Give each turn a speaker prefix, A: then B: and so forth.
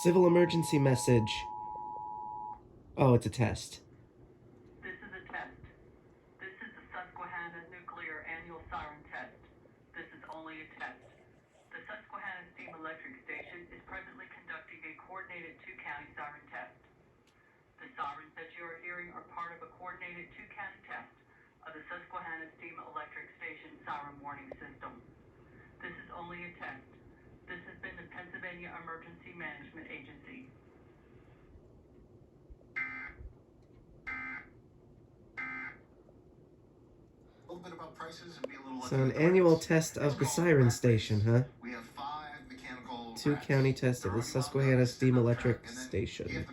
A: Civil emergency message. Oh, it's a test.
B: This is a test. This is the Susquehanna Nuclear Annual Siren Test. This is only a test. The Susquehanna Steam Electric Station is presently conducting a coordinated two-county siren test. The sirens that you are hearing are part of a coordinated two-county test of the Susquehanna Steam Electric Station siren warning system. This is only a test. This has been the Pennsylvania Emergency Management Agency.
C: About prices and be a little
A: So an annual test of the siren station, huh?
C: We have 5 mechanical
A: Two-county test of the Susquehanna Steam Electric Station.